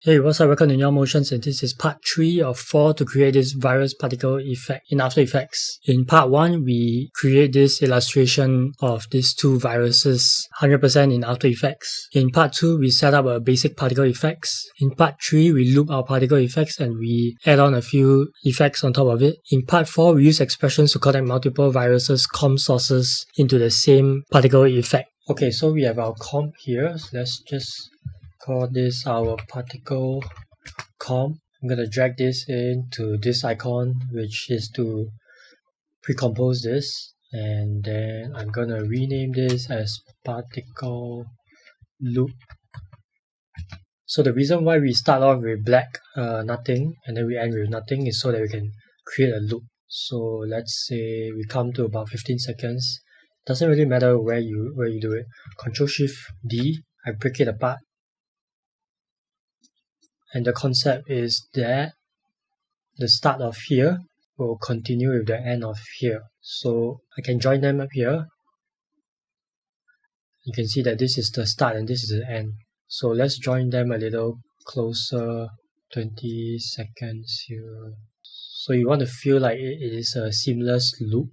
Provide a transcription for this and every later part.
Hey, what's up? Welcome to NeonMotions, and this is part 3 of 4 to create this virus particle effect in After Effects. In part 1, we create this illustration of these two viruses 100% in After Effects. In part 2, we set up a basic particle effects. In part 3, we loop our particle effects and we add on a few effects on top of it. In part 4, we use expressions to connect multiple viruses comp sources into the same particle effect. Okay, so we have our comp here. So let's just call this our particle comp. I'm going to drag this into this icon, which is to pre-compose this, and then I'm going to rename this as particle loop. So the reason why we start off with black nothing and then we end with nothing is so that we can create a loop. So let's say we come to about 15 seconds. Doesn't really matter where you do it. Ctrl+Shift+D, I break it apart. And the concept is that the start of here will continue with the end of here. So I can join them up here. You can see that this is the start and this is the end. So let's join them a little closer, 20 seconds here. So you want to feel like it is a seamless loop,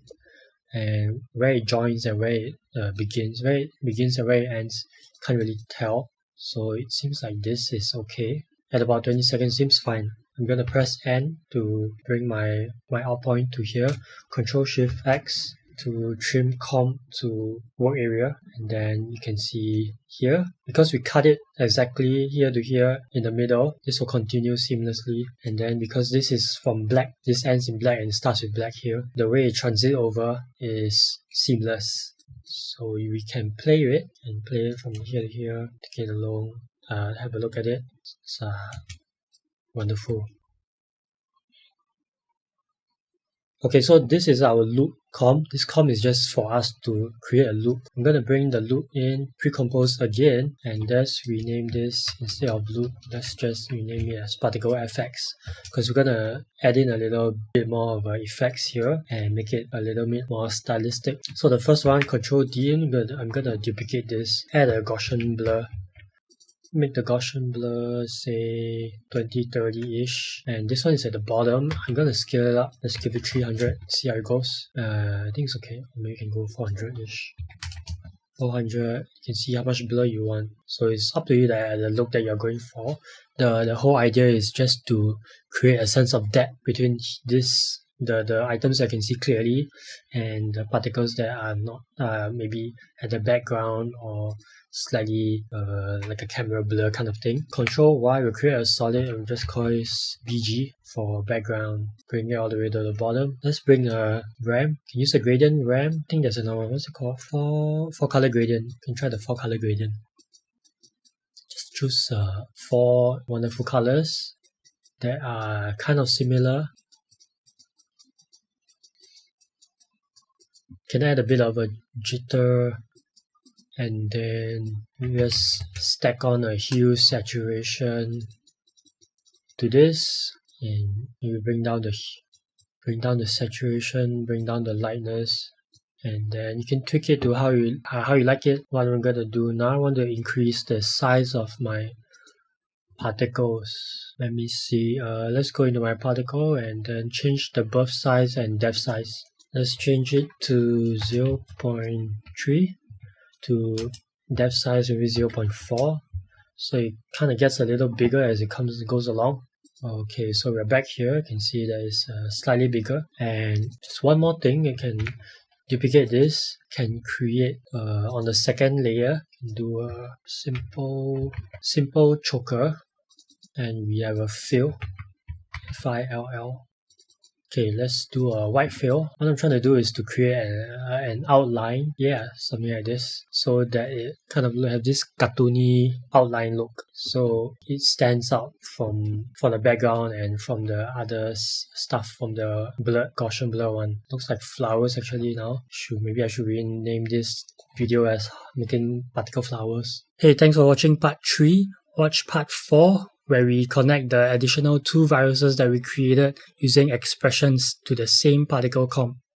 and where it joins and where it begins. Where it begins and where it ends, can't really tell. So it seems like this is okay. At about 20 seconds seems fine. I'm going to press N to bring my out point to here. Ctrl+Shift+X to trim comp to work area. And then you can see here, because we cut it exactly here to here in the middle, this will continue seamlessly. And then because this is from black, this ends in black and starts with black here, the way it transits over is seamless. So we can play with it and play it from here to here, take it along. Have a look at it. It's wonderful. Okay, so this is our loop comp. This comp is just for us to create a loop. I'm going to bring the loop in, pre-compose again, and let's rename this, instead of loop, let's just rename it as particle FX, because we're going to add in a little bit more of effects here and make it a little bit more stylistic. So the first one, Ctrl+D, I'm going to duplicate this, add a Gaussian blur. Make the Gaussian blur say 20-30-ish, and this one is at the bottom. I'm gonna scale it up. Let's give it 300, see how it goes. I think it's okay. Maybe you can go 400-ish. 400, you can see how much blur you want. So it's up to you, the look that you're going for. The whole idea is just to create a sense of depth between this the items that I can see clearly and the particles that are not maybe at the background or slightly like a camera blur kind of thing. Ctrl+Y will create a solid and we'll just call this BG for background. Bring it all the way to the bottom. Let's bring a RAM. Can use a gradient RAM. I think there's another one. What's it called? Four color gradient. You can try the 4 color gradient. Just choose 4 wonderful colors that are kind of similar. Can add a bit of a jitter, and then we just stack on a hue saturation to this, and you bring down the saturation, bring down the lightness, and then you can tweak it to how you like it. What I'm gonna do now, I want to increase the size of my particles. Let me see. Let's go into my particle and then change the birth size and depth size. Let's change it to 0.3 to depth size maybe 0.4, so it kind of gets a little bigger as it goes along. Okay, so we're back here. You can see that it's slightly bigger. And just one more thing, you can duplicate this, can create on the second layer, can do a simple choker, and we have a fill, FILL. Okay, let's do a white fill. What I'm trying to do is to create an outline, something like this, so that it kind of have this cartoony outline look, so it stands out from the background and from the other stuff from the Gaussian blur one. Looks like flowers actually now. Maybe I should rename this video as making particle flowers. Hey, thanks for watching part 3. Watch part 4, where we connect the additional 2 viruses that we created using expressions to the same particle comp.